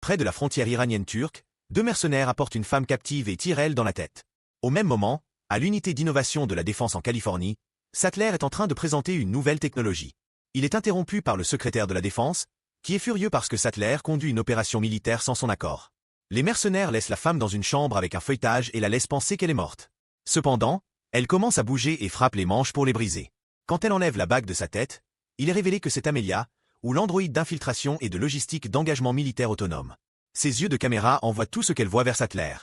Près de la frontière iranienne-turque, deux mercenaires apportent une femme captive et tirent elle dans la tête. Au même moment, à l'unité d'innovation de la défense en Californie, Sattler est en train de présenter une nouvelle technologie. Il est interrompu par le secrétaire de la défense, qui est furieux parce que Sattler conduit une opération militaire sans son accord. Les mercenaires laissent la femme dans une chambre avec un feuilletage et la laissent penser qu'elle est morte. Cependant, elle commence à bouger et frappe les manches pour les briser. Quand elle enlève la bague de sa tête, il est révélé que c'est Amelia, ou l'androïde d'infiltration et de logistique d'engagement militaire autonome. Ses yeux de caméra envoient tout ce qu'elle voit vers Sattler.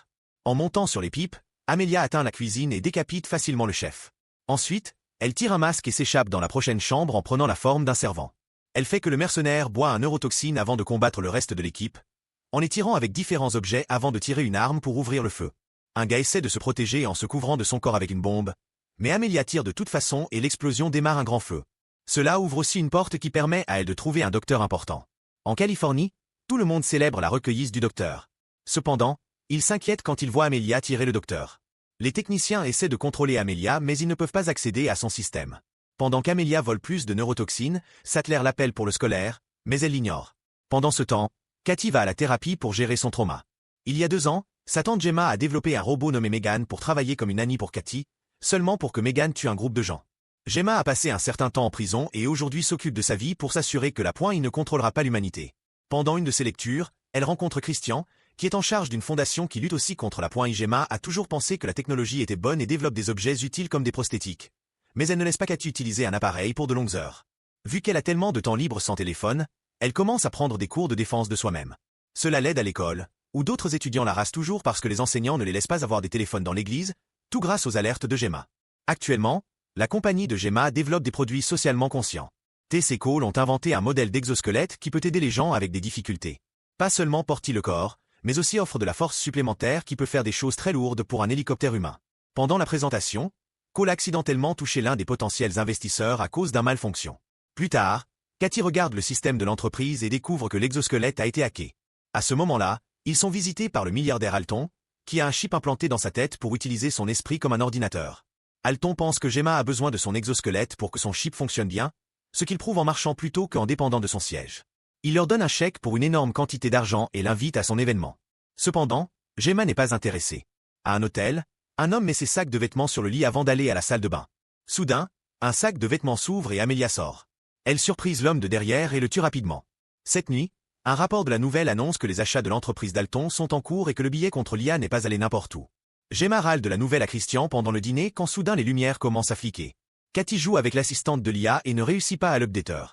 En montant sur les pipes, Amelia atteint la cuisine et décapite facilement le chef. Ensuite, elle tire un masque et s'échappe dans la prochaine chambre en prenant la forme d'un servant. Elle fait que le mercenaire boit un neurotoxine avant de combattre le reste de l'équipe, en les tirant avec différents objets avant de tirer une arme pour ouvrir le feu. Un gars essaie de se protéger en se couvrant de son corps avec une bombe, mais Amelia tire de toute façon et l'explosion démarre un grand feu. Cela ouvre aussi une porte qui permet à elle de trouver un docteur important. En Californie, tout le monde célèbre la recueillisse du docteur. Cependant, il s'inquiète quand il voit Amelia tirer le docteur. Les techniciens essaient de contrôler Amelia mais ils ne peuvent pas accéder à son système. Pendant qu'Amelia vole plus de neurotoxines, Sattler l'appelle pour le scolaire, mais elle l'ignore. Pendant ce temps, Katie va à la thérapie pour gérer son trauma. Il y a 2 ans, sa tante Gemma a développé un robot nommé Megan pour travailler comme une nanny pour Katie, seulement pour que Megan tue un groupe de gens. Gemma a passé un certain temps en prison et aujourd'hui s'occupe de sa vie pour s'assurer que la pointe ne contrôlera pas l'humanité. Pendant une de ses lectures, elle rencontre Christian, qui est en charge d'une fondation qui lutte aussi contre la pointe. Gemma a toujours pensé que la technologie était bonne et développe des objets utiles comme des prosthétiques. Mais elle ne laisse pas Katie utiliser un appareil pour de longues heures. Vu qu'elle a tellement de temps libre sans téléphone, elle commence à prendre des cours de défense de soi-même. Cela l'aide à l'école, où d'autres étudiants la rassent toujours parce que les enseignants ne les laissent pas avoir des téléphones dans l'église, tout grâce aux alertes de Gemma. Actuellement, la compagnie de Gemma développe des produits socialement conscients. TC Cole ont inventé un modèle d'exosquelette qui peut aider les gens avec des difficultés. Pas seulement porte le corps, mais aussi offre de la force supplémentaire qui peut faire des choses très lourdes pour un hélicoptère humain. Pendant la présentation, Cole a accidentellement touché l'un des potentiels investisseurs à cause d'un malfonction. Plus tard, Katie regarde le système de l'entreprise et découvre que l'exosquelette a été hacké. À ce moment-là, ils sont visités par le milliardaire Alton, qui a un chip implanté dans sa tête pour utiliser son esprit comme un ordinateur. Alton pense que Gemma a besoin de son exosquelette pour que son chip fonctionne bien, ce qu'il prouve en marchant plutôt qu'en dépendant de son siège. Il leur donne un chèque pour une énorme quantité d'argent et l'invite à son événement. Cependant, Gemma n'est pas intéressée. À un hôtel, un homme met ses sacs de vêtements sur le lit avant d'aller à la salle de bain. Soudain, un sac de vêtements s'ouvre et Amelia sort. Elle surprise l'homme de derrière et le tue rapidement. Cette nuit, un rapport de la Nouvelle annonce que les achats de l'entreprise d'Alton sont en cours et que le billet contre l'IA n'est pas allé n'importe où. Gemma râle de la Nouvelle à Christian pendant le dîner quand soudain les lumières commencent à fliquer. Katie joue avec l'assistante de l'IA et ne réussit pas à l'updater.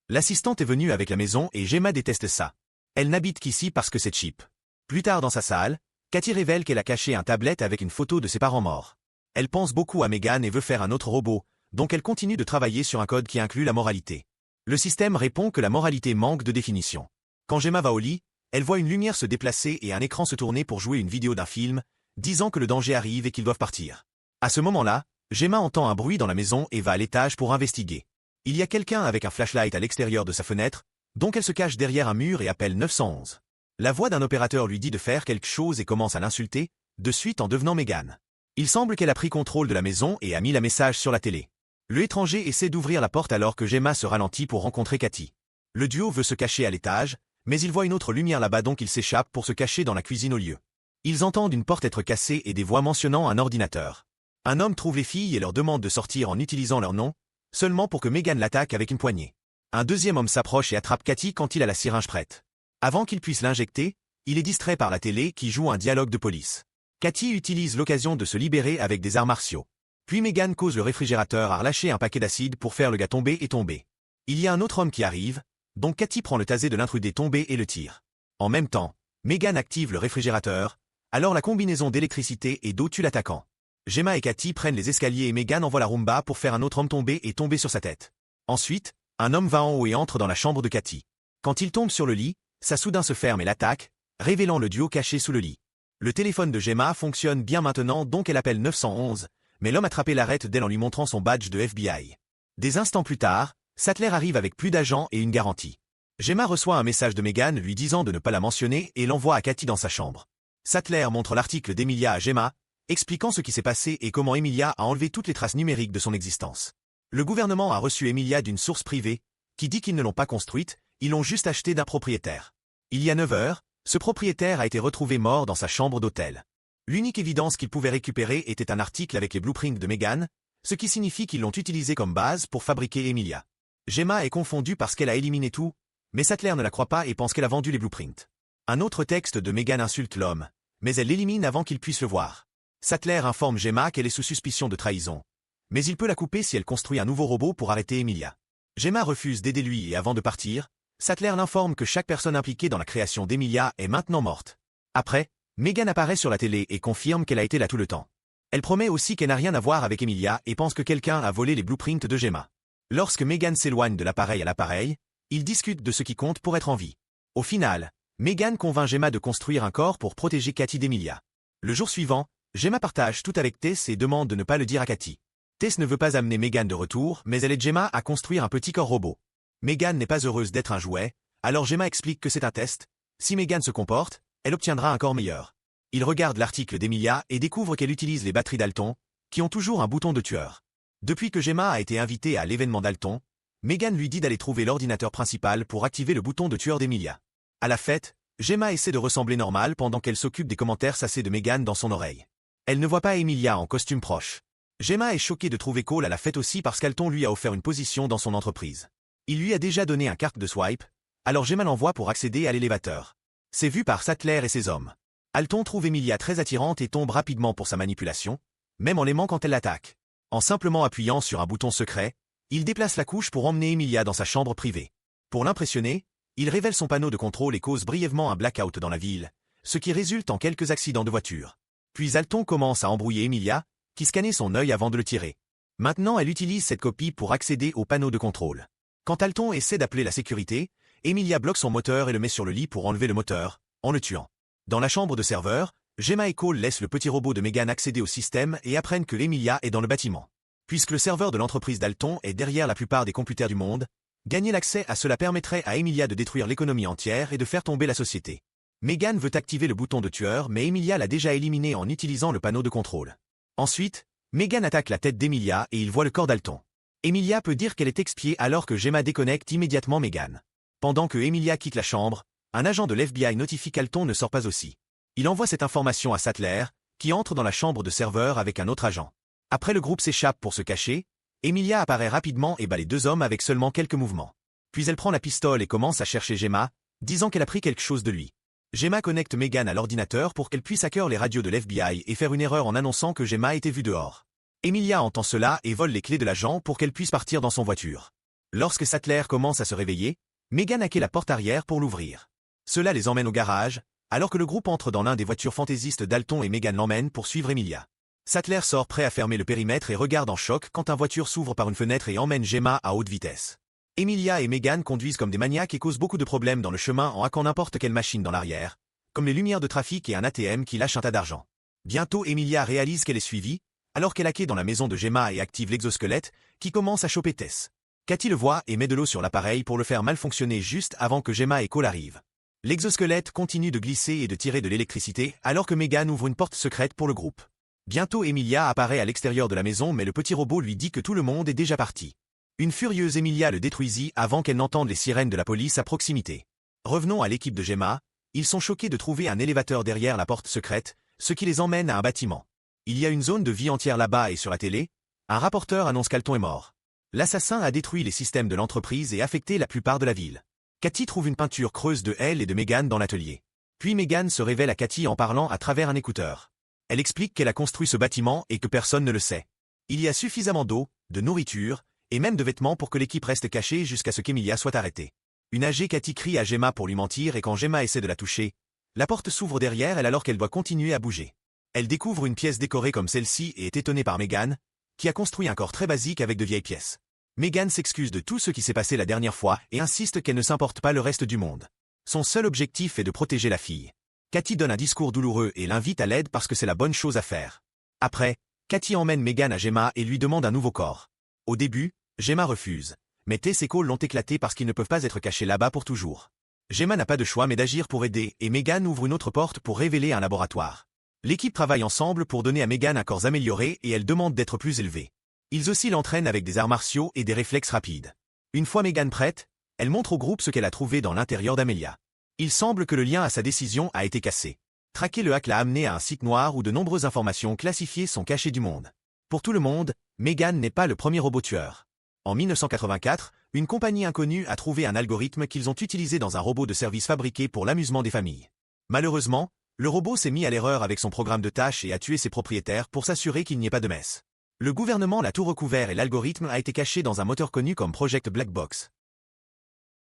L'assistante est venue avec la maison et Gemma déteste ça. Elle n'habite qu'ici parce que c'est cheap. Plus tard dans sa salle, Katie révèle qu'elle a caché un tablette avec une photo de ses parents morts. Elle pense beaucoup à Megan et veut faire un autre robot, donc elle continue de travailler sur un code qui inclut la moralité. Le système répond que la moralité manque de définition. Quand Gemma va au lit, elle voit une lumière se déplacer et un écran se tourner pour jouer une vidéo d'un film, disant que le danger arrive et qu'ils doivent partir. À ce moment-là, Gemma entend un bruit dans la maison et va à l'étage pour investiguer. Il y a quelqu'un avec un flashlight à l'extérieur de sa fenêtre, donc elle se cache derrière un mur et appelle 911. La voix d'un opérateur lui dit de faire quelque chose et commence à l'insulter, de suite en devenant Megan. Il semble qu'elle a pris contrôle de la maison et a mis la message sur la télé. Le étranger essaie d'ouvrir la porte alors que Gemma se ralentit pour rencontrer Katie. Le duo veut se cacher à l'étage, mais il voit une autre lumière là-bas donc ils s'échappent pour se cacher dans la cuisine au lieu. Ils entendent une porte être cassée et des voix mentionnant un ordinateur. Un homme trouve les filles et leur demande de sortir en utilisant leur nom, seulement pour que Megan l'attaque avec une poignée. Un deuxième homme s'approche et attrape Katie quand il a la syringe prête. Avant qu'il puisse l'injecter, il est distrait par la télé qui joue un dialogue de police. Katie utilise l'occasion de se libérer avec des arts martiaux. Puis Megan cause le réfrigérateur à relâcher un paquet d'acide pour faire le gars tomber et tomber. Il y a un autre homme qui arrive, donc Katie prend le tasé de l'intrudé tombé et le tire. En même temps, Megan active le réfrigérateur, alors la combinaison d'électricité et d'eau tue l'attaquant. Gemma et Katie prennent les escaliers et Megan envoie la Roomba pour faire un autre homme tomber et tomber sur sa tête. Ensuite, un homme va en haut et entre dans la chambre de Katie. Quand il tombe sur le lit, ça soudain se ferme et l'attaque, révélant le duo caché sous le lit. Le téléphone de Gemma fonctionne bien maintenant donc elle appelle 911, mais l'homme attrapé l'arrête d'elle en lui montrant son badge de FBI. Des instants plus tard, Sattler arrive avec plus d'agents et une garantie. Gemma reçoit un message de Megan lui disant de ne pas la mentionner et l'envoie à Katie dans sa chambre. Sattler montre l'article d'Emilia à Gemma, expliquant ce qui s'est passé et comment Emilia a enlevé toutes les traces numériques de son existence. Le gouvernement a reçu Emilia d'une source privée, qui dit qu'ils ne l'ont pas construite, ils l'ont juste achetée d'un propriétaire. Il y a 9 heures, Ce propriétaire a été retrouvé mort dans sa chambre d'hôtel. L'unique évidence qu'il pouvait récupérer était un article avec les blueprints de Megan, ce qui signifie qu'ils l'ont utilisé comme base pour fabriquer Emilia. Gemma est confondue parce qu'elle a éliminé tout, mais Sattler ne la croit pas et pense qu'elle a vendu les blueprints. Un autre texte de Megan insulte l'homme, mais elle l'élimine avant qu'il puisse le voir. Sattler informe Gemma qu'elle est sous suspicion de trahison, mais il peut la couper si elle construit un nouveau robot pour arrêter Emilia. Gemma refuse d'aider lui et avant de partir, Sattler l'informe que chaque personne impliquée dans la création d'Emilia est maintenant morte. Après, Megan apparaît sur la télé et confirme qu'elle a été là tout le temps. Elle promet aussi qu'elle n'a rien à voir avec Emilia et pense que quelqu'un a volé les blueprints de Gemma. Lorsque Megan s'éloigne de l'appareil à l'appareil, ils discutent de ce qui compte pour être en vie. Au final, Megan convainc Gemma de construire un corps pour protéger Katie d'Emilia. Le jour suivant, Gemma partage tout avec Tess et demande de ne pas le dire à Katie. Tess ne veut pas amener Megan de retour, mais elle aide Gemma à construire un petit corps robot. Megan n'est pas heureuse d'être un jouet, alors Gemma explique que c'est un test. Si Megan se comporte, elle obtiendra un corps meilleur. Il regarde l'article d'Emilia et découvre qu'elle utilise les batteries Dalton, qui ont toujours un bouton de tueur. Depuis que Gemma a été invitée à l'événement Dalton, Megan lui dit d'aller trouver l'ordinateur principal pour activer le bouton de tueur d'Emilia. À la fête, Gemma essaie de ressembler normal pendant qu'elle s'occupe des commentaires sassés de Megan dans son oreille. Elle ne voit pas Emilia en costume proche. Gemma est choquée de trouver Cole à la fête aussi parce qu'Alton lui a offert une position dans son entreprise. Il lui a déjà donné un carte de swipe, alors Gemma l'envoie pour accéder à l'élévateur. C'est vu par Sattler et ses hommes. Alton trouve Emilia très attirante et tombe rapidement pour sa manipulation, même en l'aimant quand elle l'attaque. En simplement appuyant sur un bouton secret, il déplace la couche pour emmener Emilia dans sa chambre privée. Pour l'impressionner, il révèle son panneau de contrôle et cause brièvement un blackout dans la ville, ce qui résulte en quelques accidents de voiture. Puis Alton commence à embrouiller Emilia, qui scannait son œil avant de le tirer. Maintenant elle utilise cette copie pour accéder au panneau de contrôle. Quand Alton essaie d'appeler la sécurité, Emilia bloque son moteur et le met sur le lit pour enlever le moteur, en le tuant. Dans la chambre de serveur, Gemma et Cole laissent le petit robot de Megan accéder au système et apprennent que Emilia est dans le bâtiment. Puisque le serveur de l'entreprise d'Alton est derrière la plupart des computers du monde, gagner l'accès à cela permettrait à Emilia de détruire l'économie entière et de faire tomber la société. Megan veut activer le bouton de tueur mais Emilia l'a déjà éliminé en utilisant le panneau de contrôle. Ensuite, Megan attaque la tête d'Emilia et il voit le corps d'Alton. Emilia peut dire qu'elle est expiée alors que Gemma déconnecte immédiatement Megan. Pendant que Emilia quitte la chambre, un agent de l'FBI notifie qu'Alton ne sort pas aussi. Il envoie cette information à Sattler, qui entre dans la chambre de serveur avec un autre agent. Après le groupe s'échappe pour se cacher, Emilia apparaît rapidement et bat les deux hommes avec seulement quelques mouvements. Puis elle prend la pistole et commence à chercher Gemma, disant qu'elle a pris quelque chose de lui. Gemma connecte Megan à l'ordinateur pour qu'elle puisse hacker les radios de l'FBI et faire une erreur en annonçant que Gemma était vue dehors. Emilia entend cela et vole les clés de l'agent pour qu'elle puisse partir dans son voiture. Lorsque Sattler commence à se réveiller, Megan hackait la porte arrière pour l'ouvrir. Cela les emmène au garage, alors que le groupe entre dans l'un des voitures fantaisistes d'Alton et Megan l'emmène pour suivre Emilia. Sattler sort prêt à fermer le périmètre et regarde en choc quand une voiture s'ouvre par une fenêtre et emmène Gemma à haute vitesse. Emilia et Megan conduisent comme des maniaques et causent beaucoup de problèmes dans le chemin en hackant n'importe quelle machine dans l'arrière, comme les lumières de trafic et un ATM qui lâche un tas d'argent. Bientôt Emilia réalise qu'elle est suivie, alors qu'elle hackait dans la maison de Gemma et active l'exosquelette, qui commence à choper Tess. Katie le voit et met de l'eau sur l'appareil pour le faire mal fonctionner juste avant que Gemma et Cole arrivent. L'exosquelette continue de glisser et de tirer de l'électricité alors que Megan ouvre une porte secrète pour le groupe. Bientôt Emilia apparaît à l'extérieur de la maison mais le petit robot lui dit que tout le monde est déjà parti. Une furieuse Emilia le détruisit avant qu'elle n'entende les sirènes de la police à proximité. Revenons à l'équipe de Gemma, ils sont choqués de trouver un élévateur derrière la porte secrète, ce qui les emmène à un bâtiment. Il y a une zone de vie entière là-bas et sur la télé, un rapporteur annonce qu'Alton est mort. L'assassin a détruit les systèmes de l'entreprise et affecté la plupart de la ville. Katie trouve une peinture creuse de elle et de Megan dans l'atelier. Puis Megan se révèle à Katie en parlant à travers un écouteur. Elle explique qu'elle a construit ce bâtiment et que personne ne le sait. Il y a suffisamment d'eau, de nourriture, et même de vêtements pour que l'équipe reste cachée jusqu'à ce qu'Emilia soit arrêtée. Une âgée Katie crie à Gemma pour lui mentir et quand Gemma essaie de la toucher, la porte s'ouvre derrière elle alors qu'elle doit continuer à bouger. Elle découvre une pièce décorée comme celle-ci et est étonnée par Megan, qui a construit un corps très basique avec de vieilles pièces. Megan s'excuse de tout ce qui s'est passé la dernière fois et insiste qu'elle ne s'importe pas le reste du monde. Son seul objectif est de protéger la fille. Katie donne un discours douloureux et l'invite à l'aide parce que c'est la bonne chose à faire. Après, Katie emmène Megan à Gemma et lui demande un nouveau corps. Au début, Gemma refuse, mais Tess et Cole l'ont éclaté parce qu'ils ne peuvent pas être cachés là-bas pour toujours. Gemma n'a pas de choix mais d'agir pour aider et Megan ouvre une autre porte pour révéler un laboratoire. L'équipe travaille ensemble pour donner à Megan un corps amélioré et elle demande d'être plus élevée. Ils aussi l'entraînent avec des arts martiaux et des réflexes rapides. Une fois Megan prête, elle montre au groupe ce qu'elle a trouvé dans l'intérieur d'Amelia. Il semble que le lien à sa décision a été cassé. Traquer le hack l'a amené à un site noir où de nombreuses informations classifiées sont cachées du monde. Pour tout le monde, Megan n'est pas le premier robot tueur. En 1984, une compagnie inconnue a trouvé un algorithme qu'ils ont utilisé dans un robot de service fabriqué pour l'amusement des familles. Malheureusement, le robot s'est mis à l'erreur avec son programme de tâches et a tué ses propriétaires pour s'assurer qu'il n'y ait pas de messe. Le gouvernement l'a tout recouvert et l'algorithme a été caché dans un moteur connu comme Project Black Box.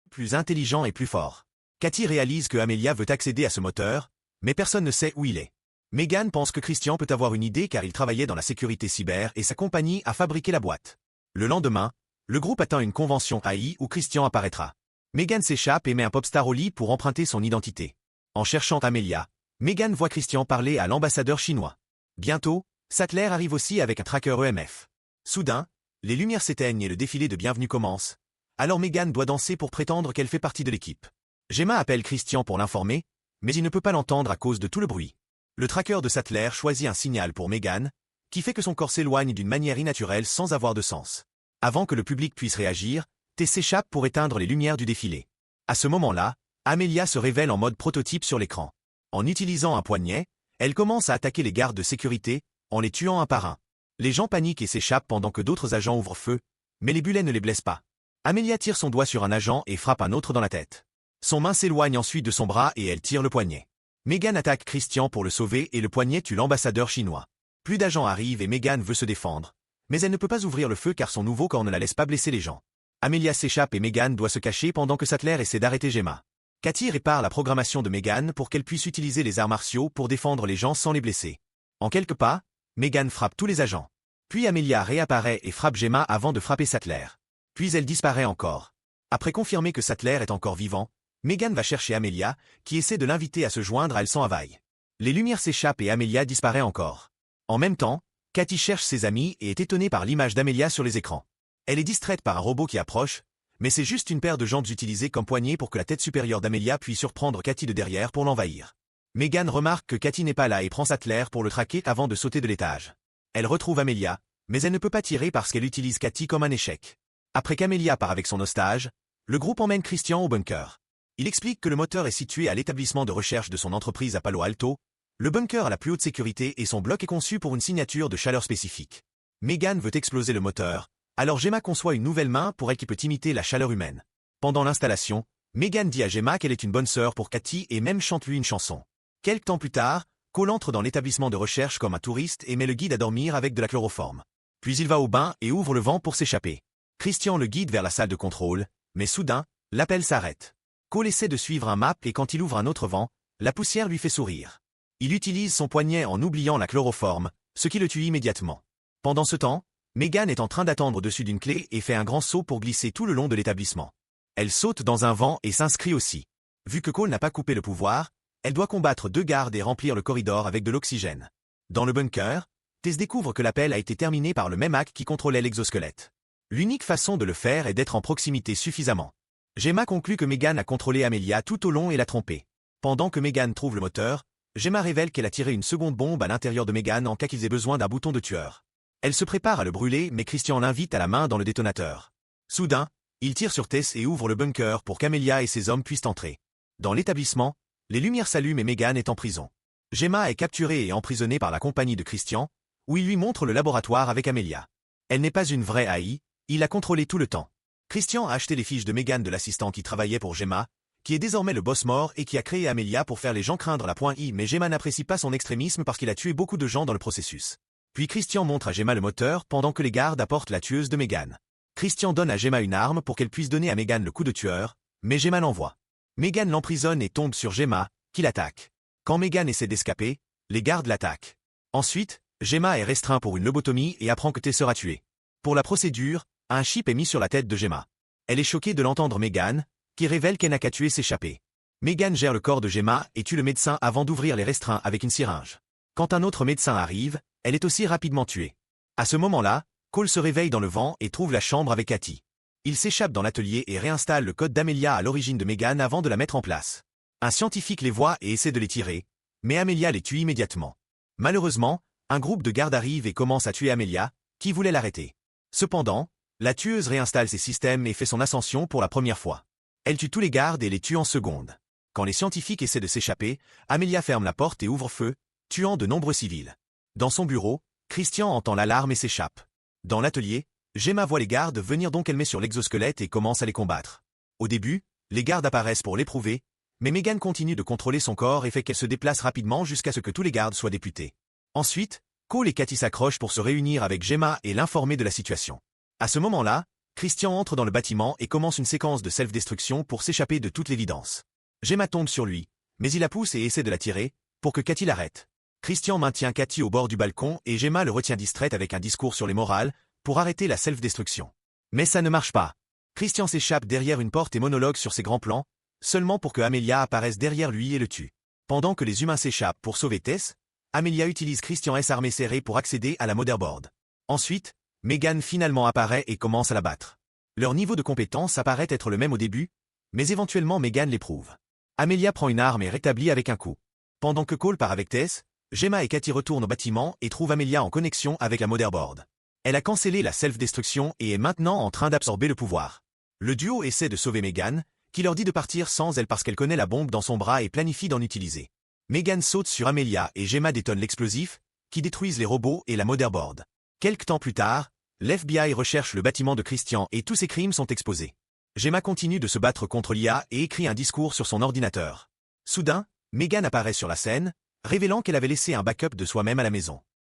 Plus intelligent et plus fort. Cathy réalise que Amelia veut accéder à ce moteur, mais personne ne sait où il est. Megan pense que Christian peut avoir une idée car il travaillait dans la sécurité cyber et sa compagnie a fabriqué la boîte. Le lendemain, le groupe atteint une convention AI où Christian apparaîtra. Megan s'échappe et met un popstar au lit pour emprunter son identité. En cherchant Amelia, Megan voit Christian parler à l'ambassadeur chinois. Bientôt, Sattler arrive aussi avec un tracker EMF. Soudain, les lumières s'éteignent et le défilé de bienvenue commence. Alors Megan doit danser pour prétendre qu'elle fait partie de l'équipe. Gemma appelle Christian pour l'informer, mais il ne peut pas l'entendre à cause de tout le bruit. Le tracker de Sattler choisit un signal pour Megan, qui fait que son corps s'éloigne d'une manière innaturelle sans avoir de sens. Avant que le public puisse réagir, T s'échappe pour éteindre les lumières du défilé. À ce moment-là, Amelia se révèle en mode prototype sur l'écran. En utilisant un poignet, elle commence à attaquer les gardes de sécurité, en les tuant un par un. Les gens paniquent et s'échappent pendant que d'autres agents ouvrent feu, mais les bulets ne les blessent pas. Amelia tire son doigt sur un agent et frappe un autre dans la tête. Son main s'éloigne ensuite de son bras et elle tire le poignet. Megan attaque Christian pour le sauver et le poignet tue l'ambassadeur chinois. Plus d'agents arrivent et Megan veut se défendre. Mais elle ne peut pas ouvrir le feu car son nouveau corps ne la laisse pas blesser les gens. Amelia s'échappe et Megan doit se cacher pendant que Sattler essaie d'arrêter Gemma. Cathy répare la programmation de Megan pour qu'elle puisse utiliser les arts martiaux pour défendre les gens sans les blesser. En quelques pas, Megan frappe tous les agents. Puis Amelia réapparaît et frappe Gemma avant de frapper Sattler. Puis elle disparaît encore. Après confirmer que Sattler est encore vivant, Megan va chercher Amelia, qui essaie de l'inviter à se joindre à elle sans Havaï. Les lumières s'échappent et Amelia disparaît encore. En même temps, Cathy cherche ses amis et est étonnée par l'image d'Amelia sur les écrans. Elle est distraite par un robot qui approche, mais c'est juste une paire de jambes utilisées comme poignée pour que la tête supérieure d'Amelia puisse surprendre Cathy de derrière pour l'envahir. Megan remarque que Cathy n'est pas là et prend Sattler pour le traquer avant de sauter de l'étage. Elle retrouve Amelia, mais elle ne peut pas tirer parce qu'elle utilise Cathy comme un échec. Après qu'Amelia part avec son otage, le groupe emmène Christian au bunker. Il explique que le moteur est situé à l'établissement de recherche de son entreprise à Palo Alto. Le bunker a la plus haute sécurité et son bloc est conçu pour une signature de chaleur spécifique. Megan veut exploser le moteur, alors Gemma conçoit une nouvelle main pour elle qui peut imiter la chaleur humaine. Pendant l'installation, Megan dit à Gemma qu'elle est une bonne sœur pour Cathy et même chante lui une chanson. Quelque temps plus tard, Cole entre dans l'établissement de recherche comme un touriste et met le guide à dormir avec de la chloroforme. Puis il va au bain et ouvre le vent pour s'échapper. Christian le guide vers la salle de contrôle, mais soudain, l'appel s'arrête. Cole essaie de suivre un map et quand il ouvre un autre vent, la poussière lui fait sourire. Il utilise son poignet en oubliant la chloroforme, ce qui le tue immédiatement. Pendant ce temps, Megan est en train d'attendre au-dessus d'une clé et fait un grand saut pour glisser tout le long de l'établissement. Elle saute dans un vent et s'inscrit aussi. Vu que Cole n'a pas coupé le pouvoir, elle doit combattre 2 gardes et remplir le corridor avec de l'oxygène. Dans le bunker, Tess découvre que l'appel a été terminé par le même hack qui contrôlait l'exosquelette. L'unique façon de le faire est d'être en proximité suffisamment. Gemma conclut que Megan a contrôlé Amelia tout au long et l'a trompée. Pendant que Megan trouve le moteur, Gemma révèle qu'elle a tiré une seconde bombe à l'intérieur de Megan en cas qu'ils aient besoin d'un bouton de tueur. Elle se prépare à le brûler mais Christian l'invite à la main dans le détonateur. Soudain, il tire sur Tess et ouvre le bunker pour qu'Amelia et ses hommes puissent entrer. Dans l'établissement, les lumières s'allument et Megan est en prison. Gemma est capturée et emprisonnée par la compagnie de Christian, où il lui montre le laboratoire avec Amelia. Elle n'est pas une vraie AI, il l'a contrôlée tout le temps. Christian a acheté les fiches de Megan de l'assistant qui travaillait pour Gemma, qui est désormais le boss mort et qui a créé Amelia pour faire les gens craindre la .I mais Gemma n'apprécie pas son extrémisme parce qu'il a tué beaucoup de gens dans le processus. Puis Christian montre à Gemma le moteur pendant que les gardes apportent la tueuse de Megan. Christian donne à Gemma une arme pour qu'elle puisse donner à Megan le coup de tueur, mais Gemma l'envoie. Megan l'emprisonne et tombe sur Gemma, qui l'attaque. Quand Megan essaie d'escaper, les gardes l'attaquent. Ensuite, Gemma est restreint pour une lobotomie et apprend que Tess sera tuée. Pour la procédure, un chip est mis sur la tête de Gemma. Elle est choquée de l'entendre Megan, qui révèle qu'elle n'a qu'à tuer s'échapper. Megan gère le corps de Gemma et tue le médecin avant d'ouvrir les restreints avec une syringe. Quand un autre médecin arrive, elle est aussi rapidement tuée. À ce moment-là, Cole se réveille dans le vent et trouve la chambre avec Cathy. Il s'échappe dans l'atelier et réinstalle le code d'Amelia à l'origine de Megan avant de la mettre en place. Un scientifique les voit et essaie de les tirer, mais Amelia les tue immédiatement. Malheureusement, un groupe de gardes arrive et commence à tuer Amelia, qui voulait l'arrêter. Cependant, la tueuse réinstalle ses systèmes et fait son ascension pour la première fois. Elle tue tous les gardes et les tue en secondes. Quand les scientifiques essaient de s'échapper, Amelia ferme la porte et ouvre feu, tuant de nombreux civils. Dans son bureau, Christian entend l'alarme et s'échappe. Dans l'atelier, Gemma voit les gardes venir, donc elle met sur l'exosquelette et commence à les combattre. Au début, les gardes apparaissent pour l'éprouver, mais Megan continue de contrôler son corps et fait qu'elle se déplace rapidement jusqu'à ce que tous les gardes soient députés. Ensuite, Cole et Katie s'accrochent pour se réunir avec Gemma et l'informer de la situation. À ce moment-là, Christian entre dans le bâtiment et commence une séquence de self-destruction pour s'échapper de toute l'évidence. Gemma tombe sur lui, mais il la pousse et essaie de la tirer, pour que Katie l'arrête. Christian maintient Katie au bord du balcon et Gemma le retient distraite avec un discours sur les morales, pour arrêter la self-destruction. Mais ça ne marche pas. Christian s'échappe derrière une porte et monologue sur ses grands plans, seulement pour que Amelia apparaisse derrière lui et le tue. Pendant que les humains s'échappent pour sauver Tess, Amelia utilise Christian S armé serré pour accéder à la motherboard. Ensuite, Megan finalement apparaît et commence à la battre. Leur niveau de compétence apparaît être le même au début, mais éventuellement Megan l'éprouve. Amelia prend une arme et rétablit avec un coup. Pendant que Cole part avec Tess, Gemma et Katie retournent au bâtiment et trouvent Amelia en connexion avec la motherboard. Elle a cancellé la self-destruction et est maintenant en train d'absorber le pouvoir. Le duo essaie de sauver Megan, qui leur dit de partir sans elle parce qu'elle connaît la bombe dans son bras et planifie d'en utiliser. Megan saute sur Amelia et Gemma détonne l'explosif, qui détruisent les robots et la motherboard. Quelque temps plus tard, l'FBI recherche le bâtiment de Christian et tous ses crimes sont exposés. Gemma continue de se battre contre l'IA et écrit un discours sur son ordinateur. Soudain, Megan apparaît sur la scène, révélant qu'elle avait laissé un backup de soi-même à la maison.